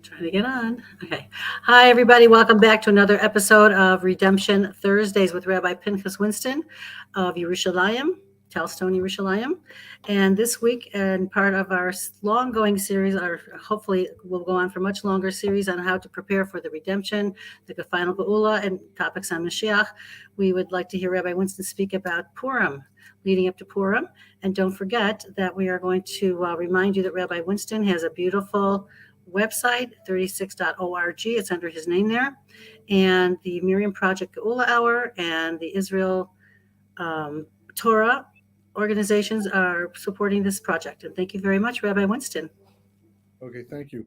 Trying to get on. Okay. Hi, everybody. Welcome back to another episode of Redemption Thursdays with Rabbi Pinchas Winston of Yerushalayim, Telstone, Yerushalayim. And this week, and part of our long going series, or hopefully will go on for much longer series on how to prepare for the redemption, the final geula, and topics on Mashiach, we would like to hear Rabbi Winston speak about Purim, leading up to Purim. And don't forget that we are going to remind you that Rabbi Winston has a beautiful website, 36.org. It's under his name there. And the Miriam Project Geula Hour and the Israel Torah organizations are supporting this project. And thank you very much, Rabbi Winston. Okay, thank you.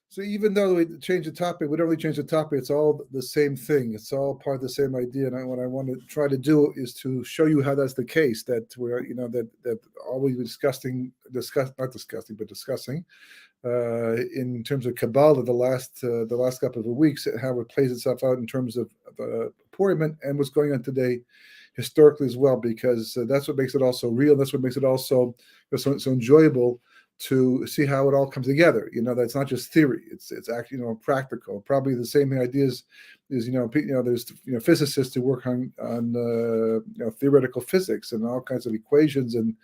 So even though we change the topic, we don't really change the topic. It's all the same thing. It's all part of the same idea. And what I want to try to do is to show you how that's the case. That we're, that always discussing in terms of Kabbalah the last couple of weeks, how it plays itself out in terms of Purim and what's going on today historically as well, because that's what makes it also real. That's what makes it also so enjoyable to see how it all comes together. That's not just theory. It's actually practical. Probably the same ideas is there's physicists who work on theoretical physics and all kinds of equations and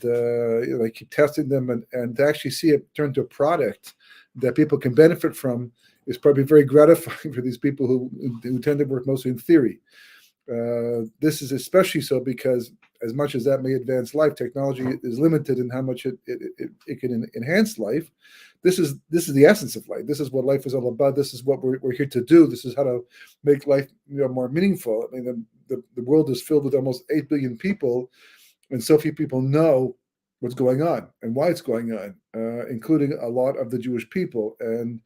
they keep testing them and to actually see it turn to a product that people can benefit from is probably very gratifying for these people who tend to work mostly in theory. This is especially so because as much as that may advance life, technology is limited in how much it can enhance life. This is the essence of life. This is what life is all about. This is what we're here to do. This is how to make life more meaningful. I mean, the world is filled with almost 8 billion people, and so few people know what's going on and why it's going on, including a lot of the Jewish people. And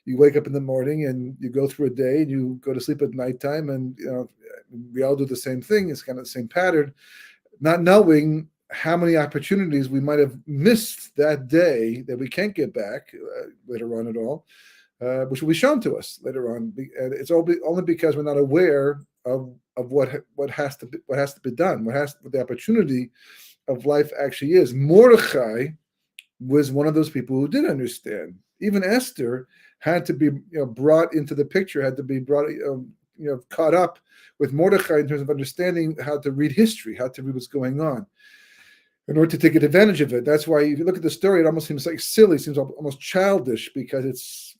you wake up in the morning and you go through a day and you go to sleep at nighttime, and we all do the same thing. It's kind of the same pattern, not knowing how many opportunities we might have missed that day that we can't get back later on at all, which will be shown to us later on. And it's only because we're not aware of what has to be done, what the opportunity of life actually is. Mordechai was one of those people who did understand. Even Esther had to be brought into the picture, had to be brought caught up with Mordechai in terms of understanding how to read history, how to read what's going on, in order to take advantage of it. That's why if you look at the story, it almost seems like silly, seems almost childish because it's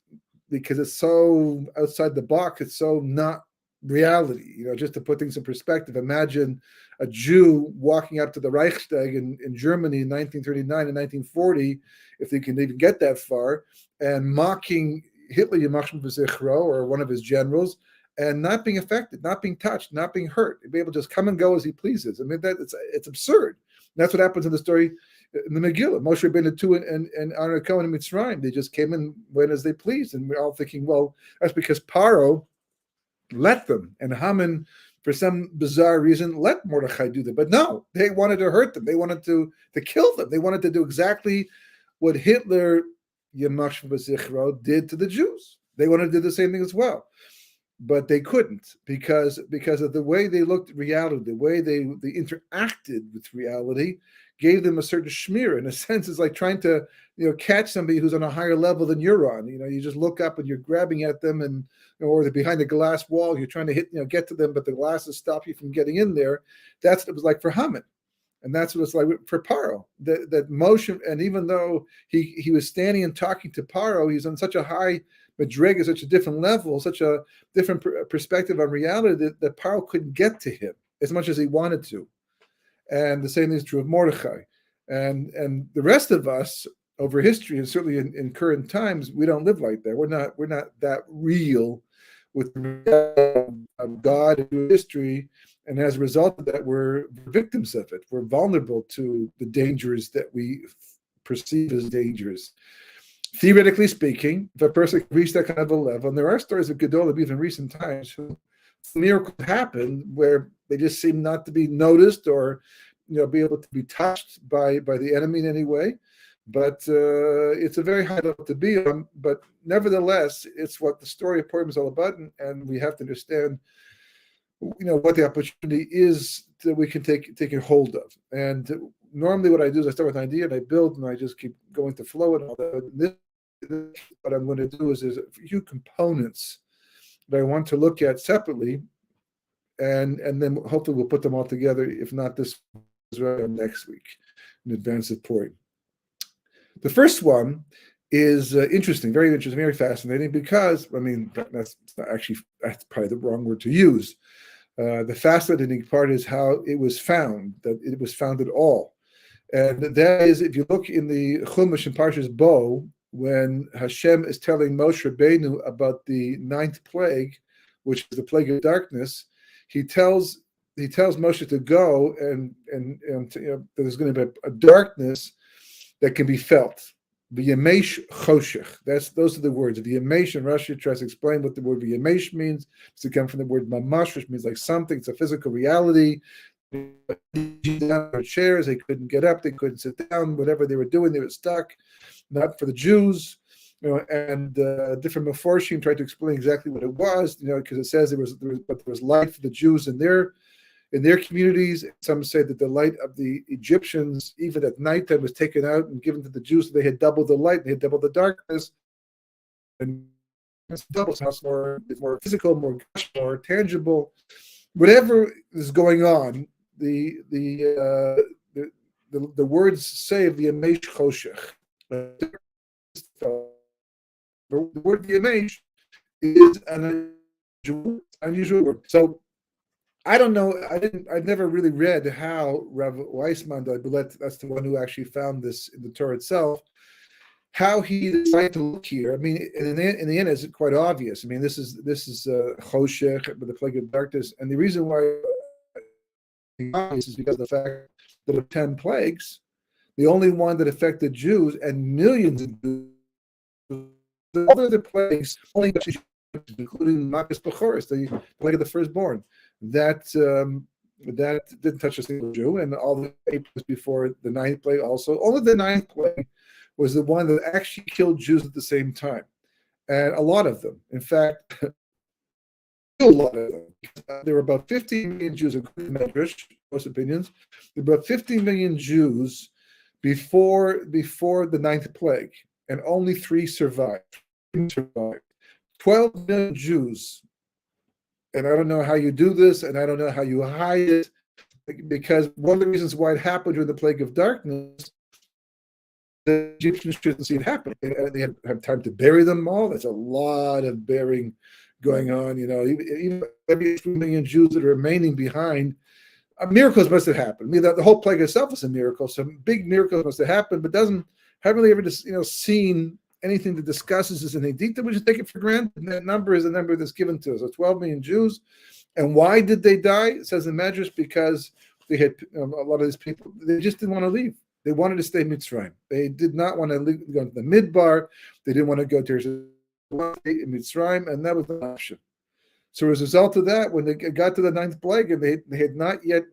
so outside the box. It's so not reality. Just to put things in perspective, imagine a Jew walking up to the Reichstag in Germany in 1939 and 1940, if they can even get that far, and mocking Hitler, Yamach Shemov or one of his generals, and not being affected, not being touched, not being hurt, be able to just come and go as he pleases. I mean, it's absurd. And that's what happens in the story in the Megillah. Moshe Rabbeinu and Aaron Cohen and Mitzrayim, they just came and went as they pleased. And we're all thinking, well, that's because Paro let them. And Haman, for some bizarre reason, let Mordechai do that. But no, they wanted to hurt them. They wanted to kill them. They wanted to do exactly what Hitler, Yamach Shemov, did to the Jews. They wanted to do the same thing as well. But they couldn't because of the way they looked at reality, the way they interacted with reality, gave them a certain shmir. In a sense, it's like trying to catch somebody who's on a higher level than you're on. You just look up and you're grabbing at them, and or they're behind a glass wall. You're trying to get to them, but the glasses stop you from getting in there. That's what it was like for Haman, and that's what it's like for Paro. That motion, and even though he was standing and talking to Paro, he's on such a high Madrig is such a different level, such a different perspective on reality that Paro couldn't get to him as much as he wanted to. And the same thing is true of Mordechai. And the rest of us over history, and certainly in current times, we don't live like that. We're not that real with the reality of God and history. And as a result of that, we're victims of it. We're vulnerable to the dangers that we perceive as dangers. Theoretically speaking, if a person can reach that kind of a level, and there are stories of Gedolim even in recent times, miracles happen where they just seem not to be noticed or be able to be touched by the enemy in any way. But it's a very high level to be on. But nevertheless, it's what the story of Purim is all about, and we have to understand what the opportunity is that we can take a hold of. And normally what I do is I start with an idea and I build and I just keep going to flow and all that. what I'm going to do is there's a few components that I want to look at separately, and then hopefully we'll put them all together, if not this next week, in advance of Purim. The first one is interesting, very fascinating, because, I mean, that's probably the wrong word to use. The fascinating part is how it was found, that it was found at all. And that is, if you look in the Chumash and Parshas Bo, when Hashem is telling Moshe Rabbeinu about the 9th plague, which is the plague of darkness, he tells Moshe to go and there's going to be a darkness that can be felt. V'yamesh choshech. Those are the words. V'yamesh, and Rashi tries to explain what the word v'yamesh means. It's to come from the word mamash, which means like something. It's a physical reality. Chairs, they couldn't get up, they couldn't sit down. Whatever they were doing, they were stuck. Not for the Jews, and different Meforshim tried to explain exactly what it was. Because it says there was light for the Jews in their communities. Some say that the light of the Egyptians, even at nighttime, was taken out and given to the Jews. So they had double the light, they had double the darkness, and it's double, so it's more physical, more tangible. Whatever is going on, the words say v'yamesh choshech. The word v'yamesh is an unusual word. So I don't know. I've never really read how Rabbi Winston, that's the one who actually found this in the Torah itself, how he decided to look here. I mean, in the end, it's quite obvious. I mean, this is choshech, the plague of darkness, and the reason why is because of the fact that of 10 plagues, the only one that affected Jews and millions of Jews, all other plagues only, including Makas Bechoros, the plague of the firstborn, that didn't touch a single Jew, and all the 8 plagues before the 9th plague also. Only the 9th plague was the one that actually killed Jews at the same time, and a lot of them. In fact, a lot of them. There were about 15 million Jews, according to Medrash, most opinions. There were about 15 million Jews before the 9th plague, and only 3 survived. 12 million Jews, and I don't know how you do this, and I don't know how you hide it, because one of the reasons why it happened during the plague of darkness, the Egyptians didn't see it happening. They had time to bury them all. There's a lot of burying going on. Even every 3 million Jews that are remaining behind, miracles must have happened. I mean, the whole plague itself is a miracle. Some big miracles must have happened, but haven't really ever seen anything that discusses this in any detail. We just take it for granted. And that number is the number that's given to us. So 12 million Jews. And why did they die? It says in Medrash, because they had a lot of these people, they just didn't want to leave. They wanted to stay Mitzrayim. They did not want to go to the Midbar. They didn't want to go to Mitzrayim, and that was the option. So as a result of that, when they got to the 9th plague, and they had not yet,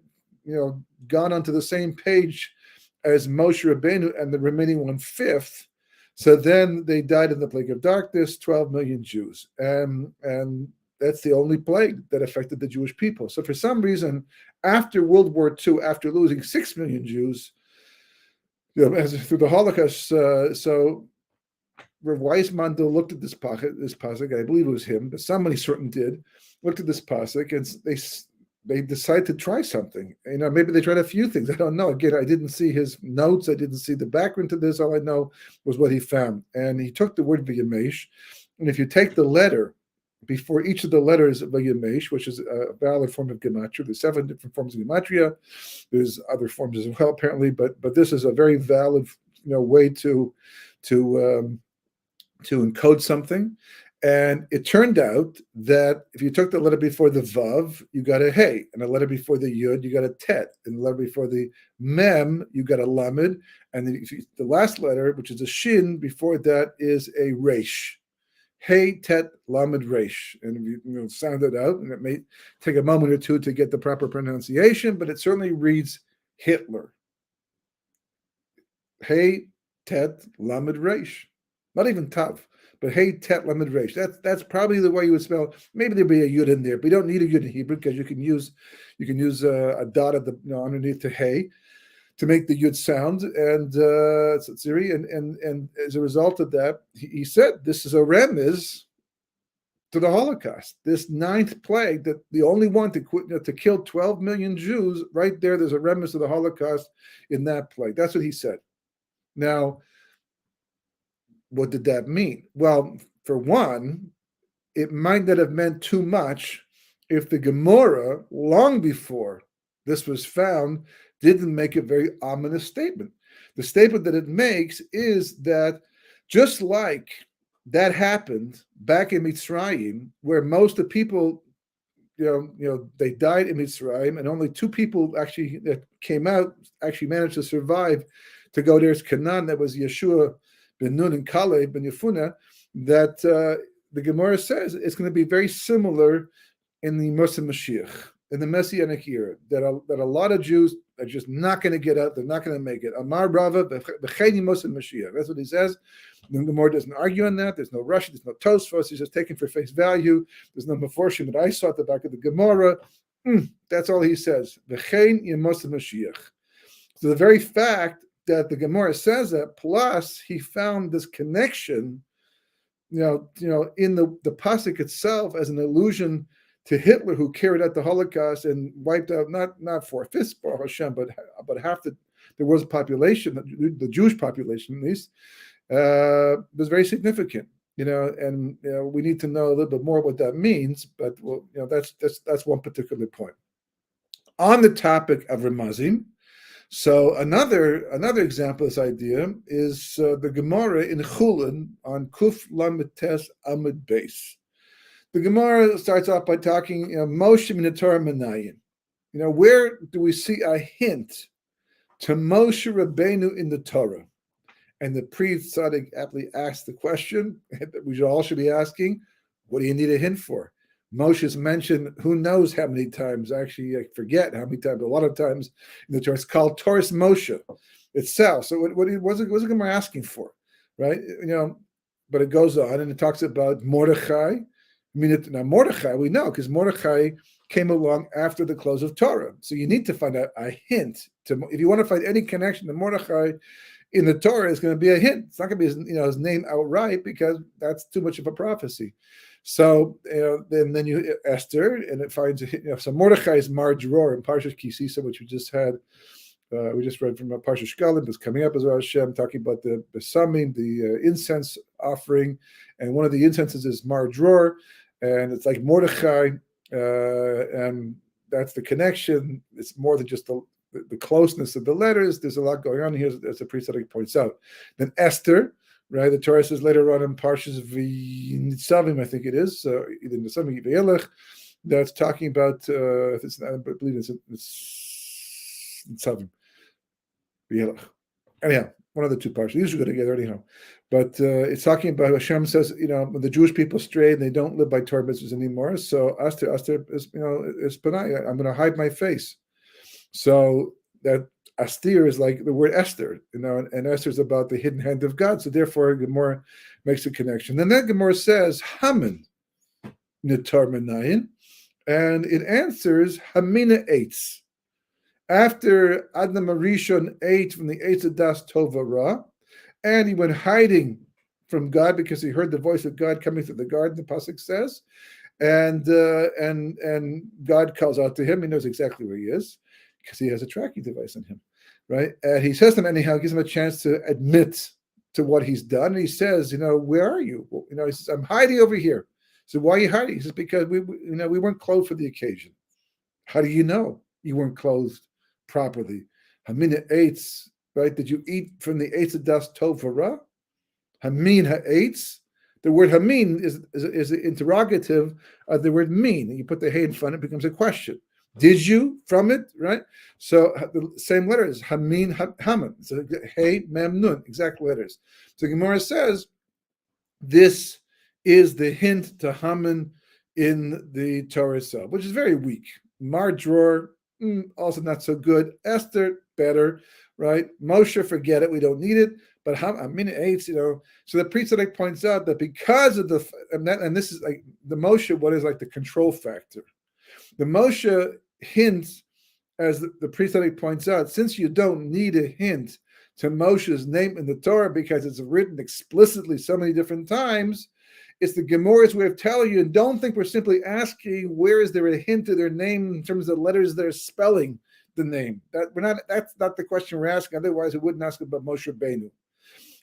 gone onto the same page as Moshe Rabbeinu and the remaining 1/5, so then they died in the plague of darkness, 12 million Jews, and that's the only plague that affected the Jewish people. So for some reason, after World War II, after losing 6 million Jews, through the Holocaust, so Rav Winston looked at this pasuk, I believe it was him, but somebody certain did, looked at this pasuk, and they decided to try something. Maybe they tried a few things. I don't know. Again, I didn't see his notes. I didn't see the background to this. All I know was what he found. And he took the word v'yamesh, and if you take the letter before each of the letters of v'yamesh, which is a valid form of gematria, there's 7 different forms of gematria. There's other forms as well, apparently, but this is a very valid, way to encode something. And it turned out that if you took the letter before the Vav, you got a Hey, and a letter before the Yud, you got a Tet, and the letter before the Mem, you got a Lamed, and the last letter, which is a Shin, before that is a Resh. Hey, Tet, Lamed, Resh. And if you sound it out, and it may take a moment or two to get the proper pronunciation, but it certainly reads Hitler. Hey, Tet, Lamed, Resh. Not even Tav, but Hey, Tet, Lamed, Resh. That's probably the way you would spell. Maybe there'd be a Yud in there, but you don't need a Yud in Hebrew because you can use a dot at the underneath the Hey. to make the yud sound, and as a result of that, he said this is a remez to the Holocaust. This ninth plague, that the only one to kill 12 million Jews, right there, there's a remez to the Holocaust in that plague. That's what he said. Now, what did that mean? Well, for one, it might not have meant too much if the Gemara, long before this was found, didn't make a very ominous statement. The statement that it makes is that just like that happened back in Mitzrayim, where most of the people, they died in Mitzrayim, and only 2 people actually that came out actually managed to survive to go there. It's Canaan, that was Yeshua ben Nun and Caleb ben Yefuna, that the Gemara says it's going to be very similar in the Mashiach, in the Messianic era, that a lot of Jews are just not going to get out. They're not going to make it. Amar Rava b'cheni Mashiach. That's what he says. The Gemara doesn't argue on that. There's no Rashi. There's no Tosfos. He's just taken for face value. There's no Meforshim that I saw at the back of the Gemara. That's all he says. B'chein Mashiach. So the very fact that the Gemara says that, plus he found this connection, in the pasuk itself as an allusion to Hitler, who carried out the Holocaust and wiped out not 4/5, Baruch Hashem, but half the world's population, the Jewish population at least, was very significant. And we need to know a little bit more what that means. But that's one particular point. On the topic of Ramazim, so another example of this idea is the Gemara in Chulin on Kuf Lamed Tes Amud Beis. The Gemara starts off by talking, Moshe min Torah Menayim. Where do we see a hint to Moshe Rabbeinu in the Torah? And the priest Tzaddik aptly asked the question that we all should be asking: what do you need a hint for? Moshe's mentioned who knows how many times. Actually, I forget how many times. A lot of times in the Torah, it's called Torah Moshe itself. So what's the Gemara asking for, right? But it goes on and it talks about Mordechai. Now Mordechai, we know, because Mordechai came along after the close of Torah. So you need to find out a hint if you want to find any connection to Mordechai in the Torah, it's going to be a hint. It's not going to be his name outright, because that's too much of a prophecy. So then you Esther, and it finds so Mordechai is Mar Dror in Parshas Kisisa, which we just had. We just read from Parshas Shkalim. That's coming up as well. Hashem talking about the Besamim, the incense offering, and one of the incenses is Mar Dror, and it's like Mordechai, and that's the connection. It's more than just the closeness of the letters. There's a lot going on here, as the priest points out. Then Esther, right? The Torah says later on in Parshas V'Nitzavim, I think it is, either Nitzavim or V'Elech, that's talking about, I believe it's Nitzavim, V'Elech. Anyhow, one of the two Parshas. These should go together anyhow. But it's talking about Hashem says, when the Jewish people stray and they don't live by Torah mitzvahs anymore. So Esther is, is Panay. I'm going to hide my face. So that Astir is like the word Esther, and Esther is about the hidden hand of God. So therefore, Gemara makes a connection. And then Gemara says Haman Nitar Menayin, and it answers Hamina Eitz. After Adam Arishon ate from the Eitz of Das Tova Ra, and he went hiding from God because he heard the voice of God coming through the garden. The pasuk says, and God calls out to him. He knows exactly where he is, because he has a tracking device on him, right? And he says to him anyhow, gives him a chance to admit to what he's done. And he says, where are you? Well, he says, I'm hiding over here. So why are you hiding? He says, because we weren't clothed for the occasion. How do you know you weren't clothed properly? Hamina eitz, right? Did you eat from the eitz of das tov v'ra? Hamin ha'etz. The word hamin is an interrogative of the word min. And you put the hey in front, it becomes a question. Did you from it, right? So the same letters, Hamin, Haman. So Hey, Mem, Nun, exact letters. So Gemara says, this is the hint to Haman in the Torah itself, which is very weak. Mar Dror, also not so good. Esther, better, right? Moshe, forget it, we don't need it. But Hamin Eitz, so the priest points out that because of and this is like the Moshe, what is like the control factor. The Moshe hints as the priest points out, since you don't need a hint to Moshe's name in the Torah because it's written explicitly so many different times, it's the Gemara's way of telling you, and don't think we're simply asking where is there a hint to their name in terms of the letters they're spelling the name. That's not the question we're asking. Otherwise, we wouldn't ask about Moshe Rabbeinu.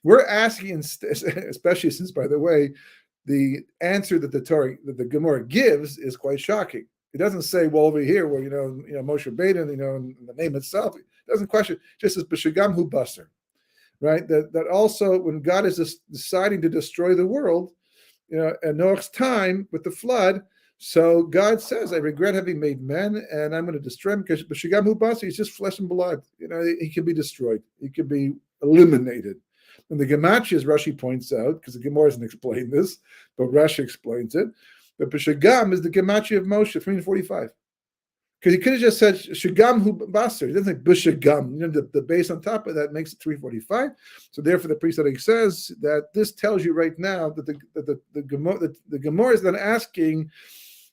We're asking, especially since, by the way, the answer that the Gemara gives is quite shocking. It doesn't say, well, over here, where Moshe Rabbeinu, and the name itself, it doesn't question. It just says b'shagam hu basar, right? That also when God is deciding to destroy the world, at Noah's time with the flood, so God says, I regret having made men, and I'm going to destroy him because b'shagam hu basar, he's just flesh and blood. He can be destroyed. He can be eliminated. And the Gematria, as Rashi points out, because the Gemara doesn't explain this, but Rashi explains it, but B'Shagam is the Gematria of Moshe, 345. Because he could have just said Shagam hu basar. He doesn't say B'Shagam. The base on top of that makes it 345. So therefore, the priest says that this tells you right now that the Gemara is not asking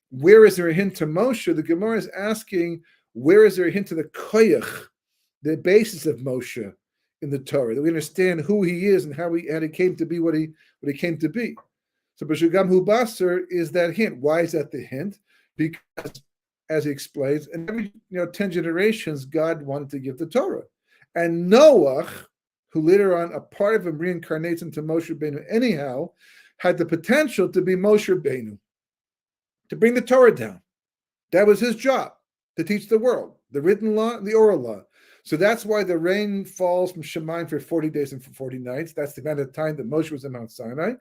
where is there a hint to Moshe. The Gemara is asking where is there a hint to the koyach, the basis of Moshe in the Torah, that we understand who he is and how he came to be what he came to be. So B'Shagam hu basar is that hint. Why is that the hint? Because, as he explains, in every 10 generations, God wanted to give the Torah. And Noah, who later on, a part of him reincarnates into Moshe Rabbeinu anyhow, had the potential to be Moshe Rabbeinu, to bring the Torah down. That was his job, to teach the world, the written law and the oral law. So that's why the rain falls from Shemayim for 40 days and for 40 nights. That's the amount of time that Moshe was in Mount Sinai.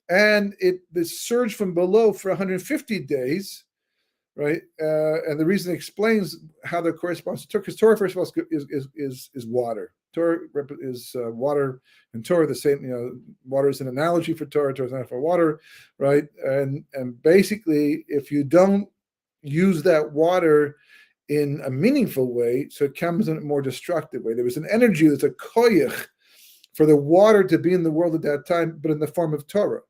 And the surge from below for 150 days, right? And the reason it explains how that corresponds to Torah, because Torah, first of all, is water. Torah is water, and Torah the same. Water is an analogy for Torah. Torah is not for water, right? And basically, if you don't use that water in a meaningful way, so it comes in a more destructive way. There was an energy, there's a koyach for the water to be in the world at that time, but in the form of Torah.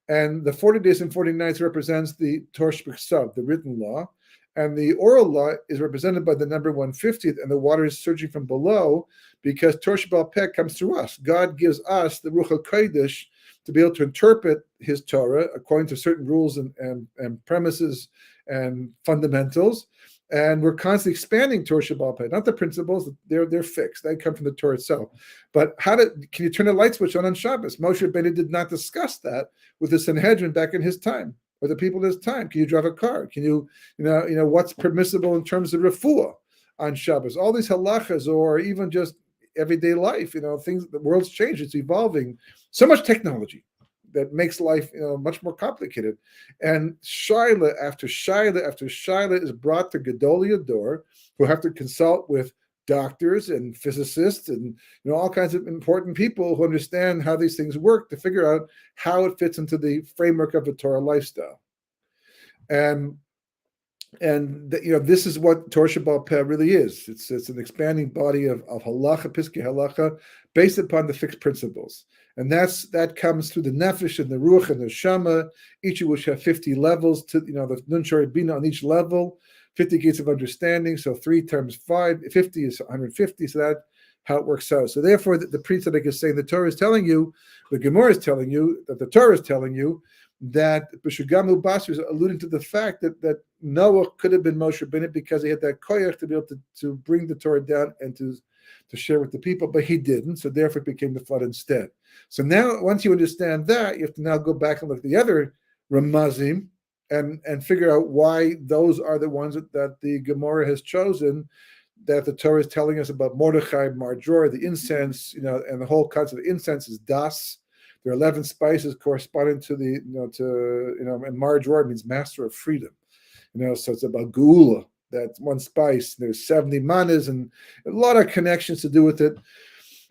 And the 40 days and 40 nights represents the Torah Sh'B'Ksav, the written law, and the oral law is represented by the number 150th, and the water is surging from below because Torah Sh'B'al Peh comes through us. God gives us the Ruach HaKodesh to be able to interpret his Torah according to certain rules and premises and fundamentals. And we're constantly expanding Torah Sh'B'al Peh, not the principles, they're fixed. They come from the Torah itself. But can you turn a light switch on Shabbos? Moshe Rabbeinu did not discuss that with the Sanhedrin back in his time, or the people in his time. Can you drive a car? Can you what's permissible in terms of refuah on Shabbos? All these halachas, or even just everyday life, things, the world's changed, it's evolving. So much technology that makes life much more complicated. And Shaila after Shaila after Shaila is brought to Gedolei Hador, who have to consult with doctors and physicists and all kinds of important people who understand how these things work to figure out how it fits into the framework of a Torah lifestyle. And this is what Torah Sh'B'al Peh really is. It's an expanding body of halacha, piskei halacha, based upon the fixed principles. And that comes through the nefesh and the ruach and the shama, each of which have 50 levels to the nun shari bina on each level, 50 gates of understanding. So 3 times 5, 50 is 150. So that's how it works out. So therefore, the priest is saying the Torah is telling you, the Gemara is telling you, that the Torah is telling you that B'Shagam hu basar is alluding to the fact that Noah could have been Moshe Rabbeinu because he had that koyach to be able to bring the Torah down and to share with the people, but he didn't. So therefore, it became the flood instead. So now, once you understand that, you have to now go back and look at the other Ramazim and figure out why those are the ones that the Gemara has chosen, that the Torah is telling us about Mordechai, Marjor, the incense, and the whole concept of incense is das. There are 11 spices corresponding to and Marjor means master of freedom. So it's about geula. That's one spice. There's 70 manas and a lot of connections to do with it,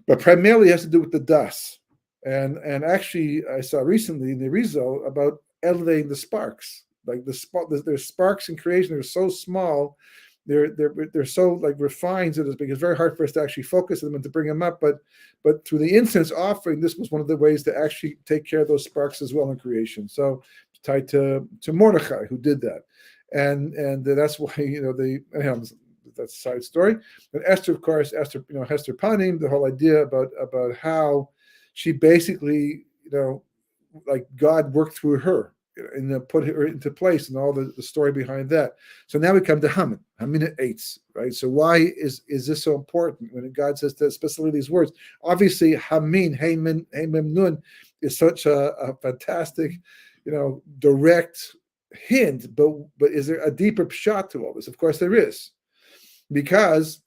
but primarily it has to do with the das. And actually, I saw recently in the Rizal about elevating the sparks. Like there's sparks in creation. They're so small, they're so refined that it's very hard for us to actually focus on them and to bring them up. But through the incense offering, this was one of the ways to actually take care of those sparks as well in creation. So tied to Mordechai, who did that. And that's why that's a side story. And Esther, of course, Hester Panim, the whole idea about how she basically, like God worked through her and put her into place, and all the story behind that. So now we come to Haman at 8, right? So why is this so important when God says that, especially these words? Obviously, Haman Nun is such a fantastic, direct hint, but is there a deeper shot to all this? Of course there is, because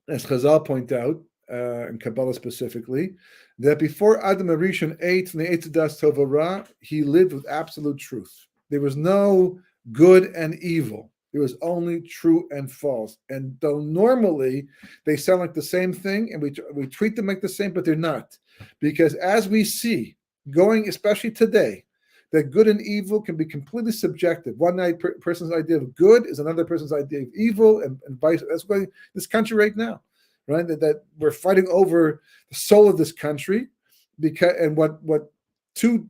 as Chazal point out, in Kabbalah specifically, that before Adam Arishon ate from the Eitz Das Tov Ra, he lived with absolute truth. There was no good and evil. There was only true and false. And though normally they sound like the same thing, and we treat them like the same, but they're not. Because as we see, going especially today, that good and evil can be completely subjective. One person's idea of good is another person's idea of evil, and vice. That's why this country right now, right? That we're fighting over the soul of this country, and what two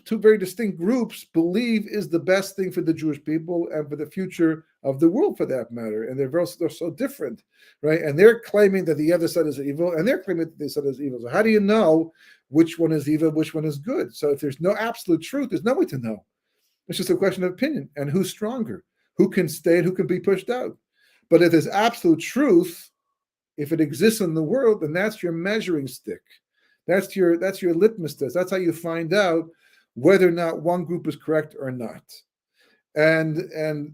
very distinct groups believe is the best thing for the Jewish people and for the future of the world, for that matter. And they're so different, right? And they're claiming that the other side is evil, and they're claiming that the side is evil. So how do you know which one is evil, which one is good? So if there's no absolute truth, there's no way to know. It's just a question of opinion and who's stronger, who can stay and who can be pushed out. But if there's absolute truth, if it exists in the world, then that's your measuring stick. That's your litmus test. That's how you find out whether or not one group is correct or not. And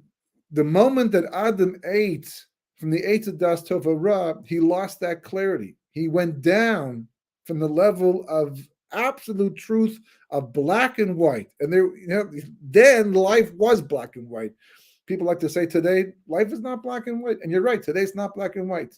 the moment that Adam ate from the Eitz Das Tov Ra, he lost that clarity. He went down from the level of absolute truth of black and white. And then life was black and white. People like to say today, life is not black and white. And you're right, today's not black and white,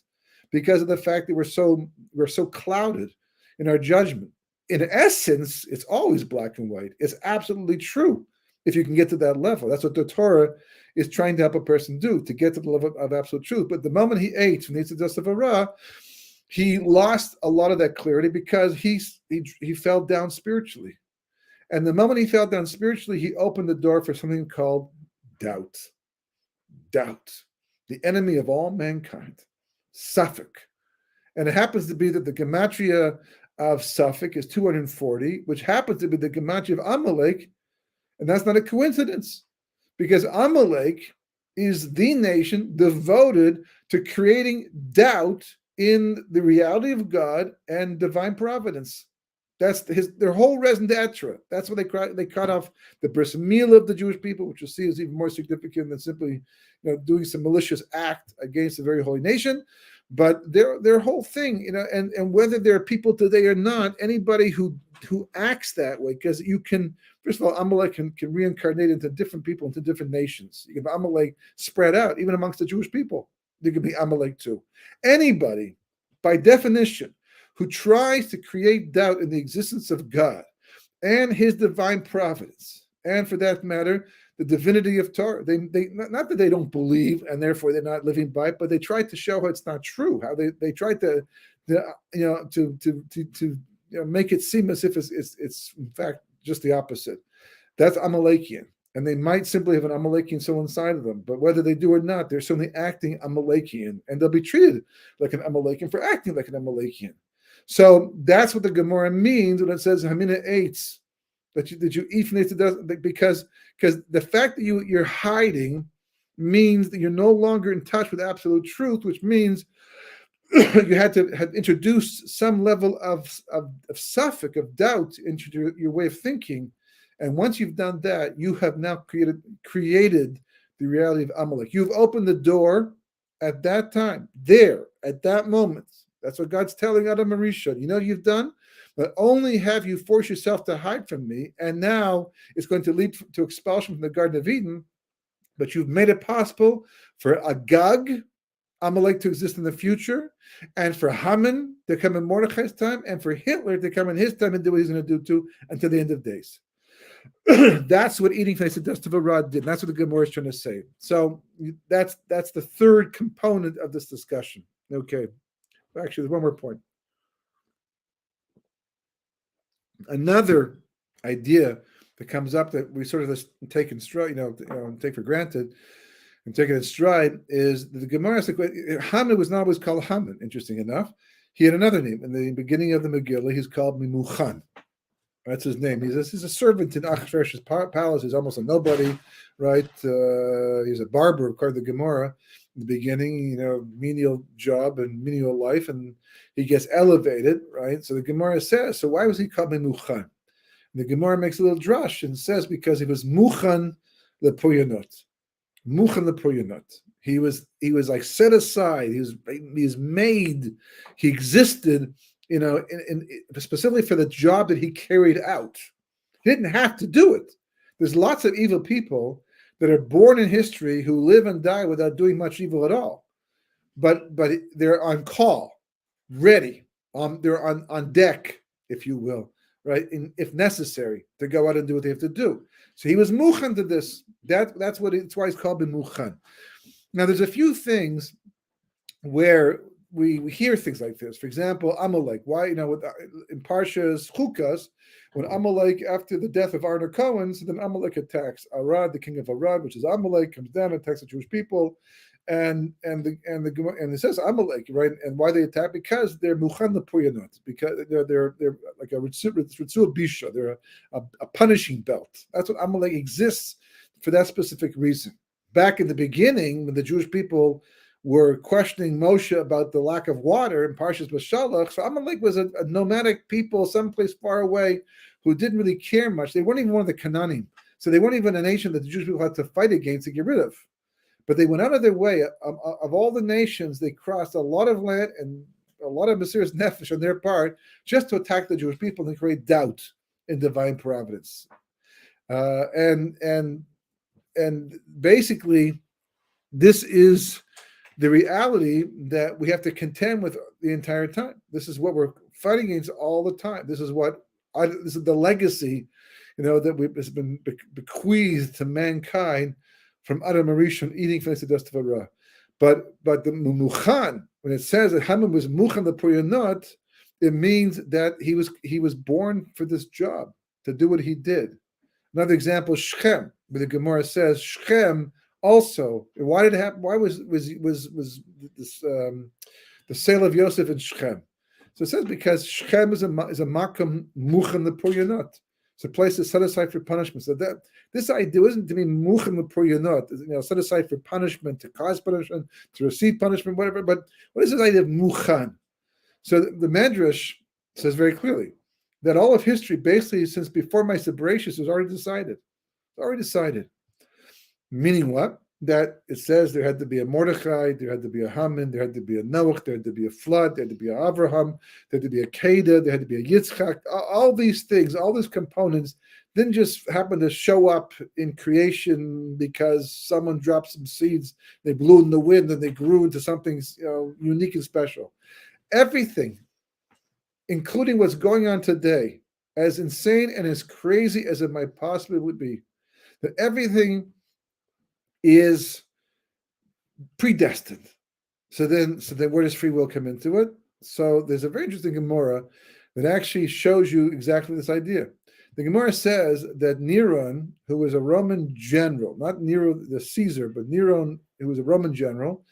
because of the fact that we're so clouded in our judgment. In essence, it's always black and white. It's absolutely true if you can get to that level. That's what the Torah is trying to help a person do, to get to the level of absolute truth. But the moment he ate from the Eitz Das Tov Ra, he lost a lot of that clarity, because he fell down spiritually. And the moment he fell down spiritually, he opened the door for something called doubt. Doubt, the enemy of all mankind. Suffolk. And it happens to be that the gematria of Suffolk is 240, which happens to be the gematria of Amalek. And that's not a coincidence, because Amalek is the nation devoted to creating doubt in the reality of God and divine providence. That's their whole raison d'etre. That's what they cut off the bris milah of the Jewish people, which you'll see is even more significant than simply doing some malicious act against a very holy nation. But their whole thing, and whether there are people today or not, anybody who acts that way, because you can, first of all, Amalek can reincarnate into different people, into different nations. You can have Amalek spread out, even amongst the Jewish people. There could be Amalek too. Anybody, by definition, who tries to create doubt in the existence of God and his divine providence, and for that matter, the divinity of Torah. They not that they don't believe and therefore they're not living by it, but they try to show how it's not true. How they try to make it seem as if it's in fact just the opposite. That's Amalekian, and they might simply have an Amalekian soul inside of them. But whether they do or not, they're certainly acting Amalekian, and they'll be treated like an Amalekian for acting like an Amalekian. So that's what the Gemara means when it says Hamina eats, that you eat from it, because the fact that you're hiding means that you're no longer in touch with absolute truth, which means you had to have introduced some level of suffix, of doubt into your way of thinking. And once you've done that, you have now created the reality of Amalek. You've opened the door at that time, there, at that moment. That's what God's telling Adam Arishon. You've done? Not only have you forced yourself to hide from me, and now it's going to lead to expulsion from the Garden of Eden, but you've made it possible for Agag, Amalek, to exist in the future, and for Haman to come in Mordechai's time, and for Hitler to come in his time and do what he's going to do too until the end of days. That's what eating from the dust of a rod did. That's what the Gemara is trying to say. So that's the third component of this discussion. Okay. Actually, there's one more point. Another idea that comes up that we sort of just take take for granted and taking it stride, is the Gemara says Haman was not always called Haman. Interesting enough, he had another name in the beginning of the Megillah. He's called Mimuchan. That's his name. He's a servant in Achashverosh's palace. He's almost a nobody, right? He's a barber, according to the Gemara. In the beginning, menial job and menial life, and he gets elevated, right? So the Gemara says, so why was he called Mimuchan? The Gemara makes a little drush and says because he was Muchan lePuyanot. Muchan lePuyanot. He was like set aside. He was made. He existed, in specifically for the job that he carried out. He didn't have to do it. There's lots of evil people that are born in history who live and die without doing much evil at all. But they're on call, ready. They're on deck, if you will, right? If necessary, to go out and do what they have to do. So he was muchan to this. That's why he's called muchan. Now, there's a few things where we hear things like this. For example, Amalek. Why, in Parshas Chukas, when Amalek, after the death of Arna Cohen, so then Amalek attacks Arad, the king of Arad, which is Amalek, comes down and attacks the Jewish people, and it says Amalek, right? And why they attack? Because they're Muchan lePuyanot, because they're like a Ritzur Bisha, they're a punishing belt. That's what Amalek exists for, that specific reason. Back in the beginning, when the Jewish people were questioning Moshe about the lack of water in Parshas Bashalach, so Amalek was a nomadic people someplace far away who didn't really care much. They weren't even one of the Canaanim. So they weren't even a nation that the Jewish people had to fight against to get rid of. But they went out of their way. Of all the nations, they crossed a lot of land and a lot of mysterious nefesh on their part just to attack the Jewish people and create doubt in divine providence. And basically, this is the reality that we have to contend with the entire time. This is what we're fighting against all the time. This is the legacy, that has been bequeathed to mankind from Adam Arishon, eating from the dust of Ra. But the Muchan, when it says that Haman was Muchan lePuyanot, it means that he was born for this job, to do what he did. Another example, Shechem, where the Gemara says Shechem also. Why did it happen? Why was this the sale of Yosef in Shechem? So it says because Shechem is a makam muchan lePuyanot. It's a place that's set aside for punishment. So that this idea isn't to be muchan lePuyanot, set aside for punishment, to cause punishment, to receive punishment, whatever. But what is this idea of muchan? So the Medrash says very clearly that all of history, basically since before my separation, was already decided. It's already decided. Meaning what? That it says there had to be a Mordechai, there had to be a Haman, there had to be a Noach, there had to be a flood, there had to be a Avraham, there had to be a Kedah, there had to be a Yitzchak. All these things, all these components didn't just happen to show up in creation because someone dropped some seeds, they blew in the wind, and they grew into something unique and special. Everything, including what's going on today, as insane and as crazy as it might possibly would be, that everything is predestined. So then where does free will come into it? So there's a very interesting Gemara that actually shows you exactly this idea. The Gemara says that Neron, who was a Roman general, not Nero the Caesar, but Neron, who was a Roman general,